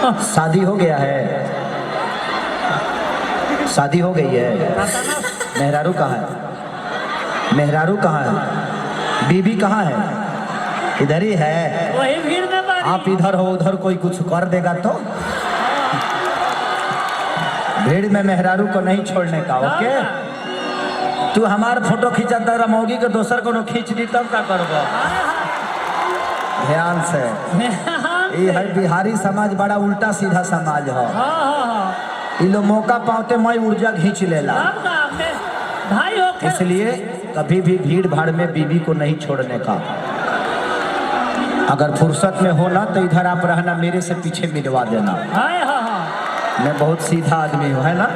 शादी हो गया है? शादी हो गई है? मेहरारू कहाँ है? मेहरारू कहाँ है? बीबी कहाँ है? इधर ही है। वही भीड़ में बारी। आप इधर हो, उधर कोई कुछ कर देगा तो भीड़ में मेहरारू को नहीं छोड़ने का। ओके, तू हमार फोटो खींचा रमोगी के दोसर को खींच दी तब का करबो। ध्यान से। ये है बिहारी समाज, बड़ा उल्टा सीधा समाज है। ये लोग मौका पाते मैं ऊर्जा खींच लेला। भाई हो इसलिए कभी भी भीड़ भाड़ में बीवी को नहीं छोड़ने का। अगर फुर्सत में हो ना तो इधर आप रहना, मेरे से पीछे मिलवा देना। मैं बहुत सीधा आदमी हूँ, है ना।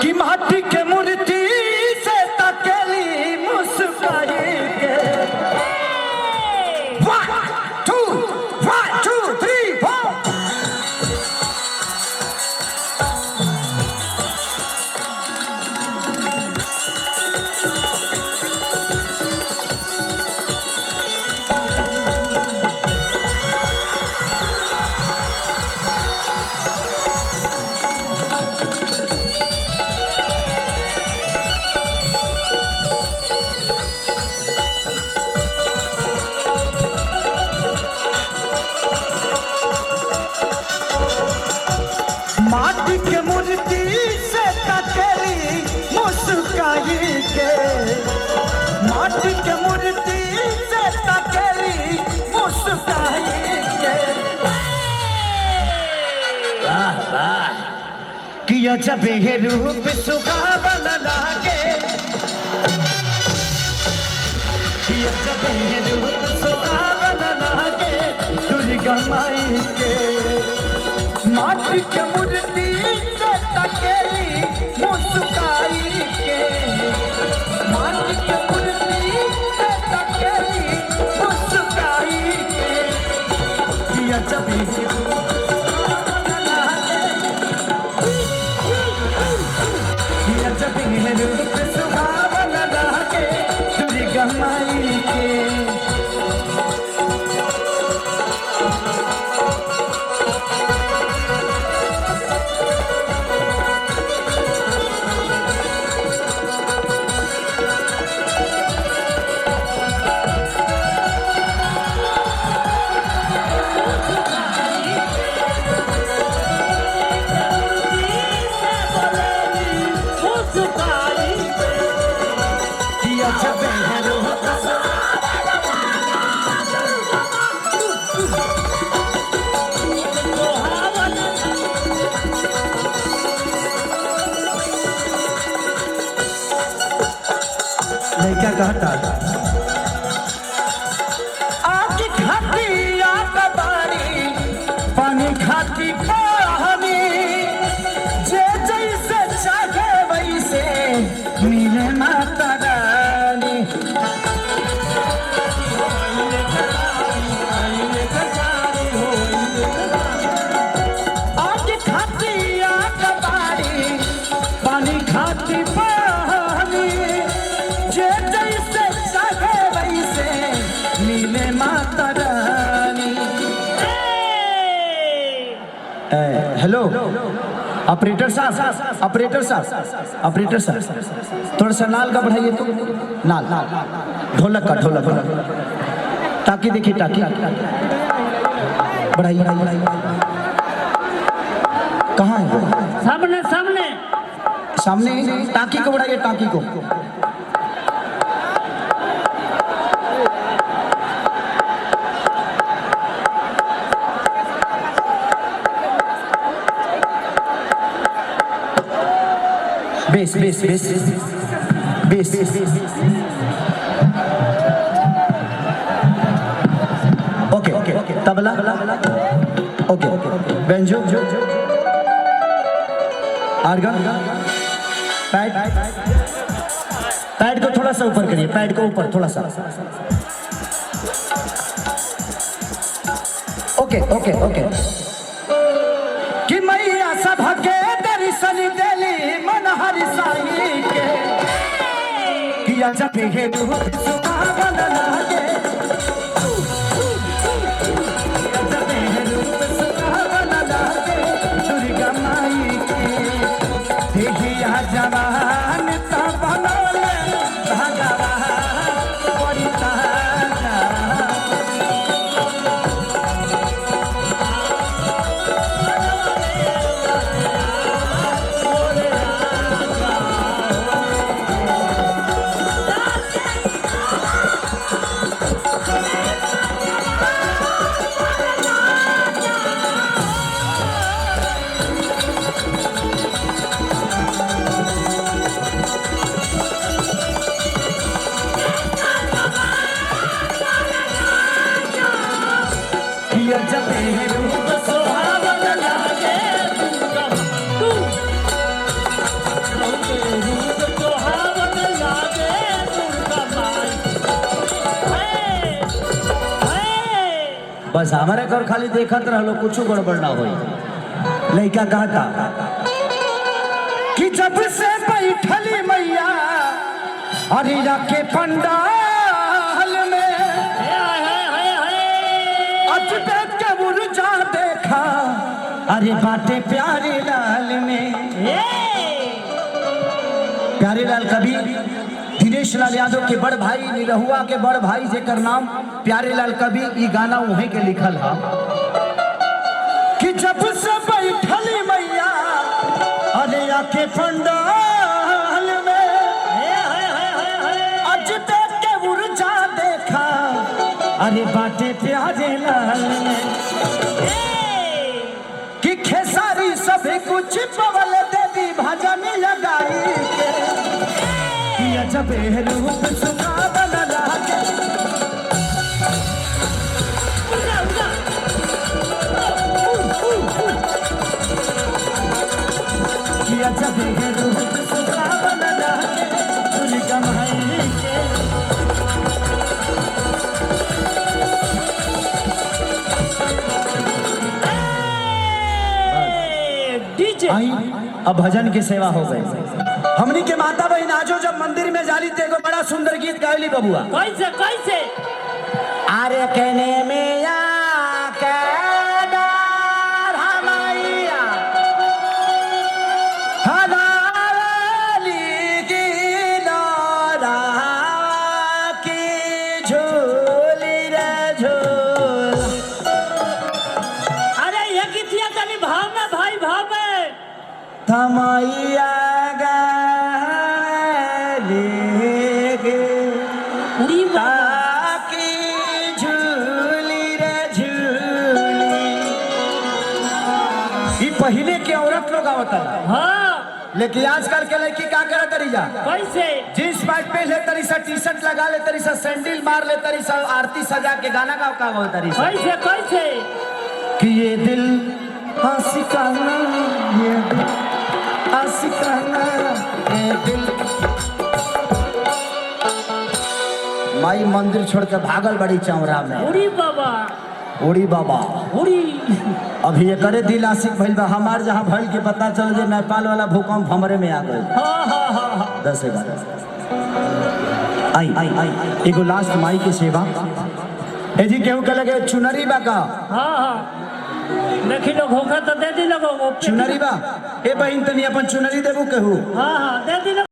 कि माटी के मूर्ति से तकेली मुस्काई के 1 2 3 4 माटी के मूर्ति से तकेली मुस्काई के, माटी के मूर्ति से तकेली मुस्काई के। वाह वाह, किया जब ये रूप सुहावन लागे, किया जब ये रूप सुहावन लागे दुर्गा माई के। माटी के मूर्ति से तकेली मुस्काई के, माटी के मूर्ति से तकेली मुस्काई के। किया जब रूप सुहावन लागे दुर्गा माई के। क्या कहता आगे खाती आग बारी पानी खाती पानी, जे जैसे चाहे वैसे मिले माता रानी। आगे खाती आग बारी पानी खाती पानी, जे जैसे चाहे वैसे मिले माता रानी। हेलो ऑपरेटर साहब, ऑपरेटर साहब, ऑपरेटर साहब, थोड़ा सा नाल का बढ़ाइए तो। नाल ढोलक का, ढोलक टाकी देखिए, टाकी बढ़ाइए। कहाँ है वो? सामने सामने सामने टाकी को बढ़ाइए, टाकी को। बेस बेस बेस बेस ओके ओके तबला ओके बेंजो आर्गन पैड, पैड को थोड़ा सा ऊपर करिए, पैड को ऊपर थोड़ा सा। ओके ओके ओके। कि मैया सब के दर्शन देली मन हरि साई के, किया जब हे रूप सुहावन लागे बस हमारे घर खाली देखत रहलो, कुछ गड़बड़ ना होई। लड़का कहता कि जब से बैठली मैया अरिया के पंडाल में, अजबे के मुरझा देखा अरे बाटे प्यारे लाल में। प्यारे लाल कवि दिनेश लाल यादव के बड़ भाई, निरहुआ के बड़ भाई जेकर नाम प्यारे लाल कवि, ई गाना उहे के लिखल है कि जब से बैठली मैया अरे आके पंडाल में, आज तक के उर्जा देखा अरे बाटे प्यारे लाल में। कि खेसारी सभी कुछ पवल देवी भजन लगाई के, जब रूप सुनावन लागे किया, जब रूप सुनावन लागे दुर्गा माई के। डीजे आई अब भजन की सेवा हो गई। हमनी के माता बहन आजो जब मंदिर में जाली थे एगो बड़ा सुंदर गीत गायली बबुआ। कैसे कैसे? अरे कहने में आके डार हमैया हलाली की डोरा की झोली रे झोल। अरे ये गीतिया तनी भाव में भाई, भाव में। थमैया उड़ी पहले के औरत लोग आवता, हाँ, लेकिन आजकल के लड़की का करे तरी जा, कैसे? जींस पैंट पहन ले तरी सा, टी शर्ट लगा ले तरी सा, सैंडल मार ले तरी सा, आरती सजा के गाना का हो तरी सा। कैसे कैसे? कि ये दिल आशिकाना, ये दिल आशिकाना, ये दिल। माई मंदिर छोड़ के भागल बड़ी चौरा में। उड़ी बाबा, उड़ी बाबा, उड़ी। अभी ये करे दिल आशिक भइल बा। हमार जहाँ भइल के पता चल जे नेपाल वाला भूकंप हमरे में आ गए। हाँ हाँ हाँ हाँ। 10-11 आई आई आई एगो लास्ट माई की सेवा। ए जी केहू के लगे चुनरी बा का? हाँ हाँ, देखी लोग होगा तो दे दी लोगों को चुनरी बा। ए बहिन तनी अपन चुनरी देबू केहू? हाँ हाँ, दे दी।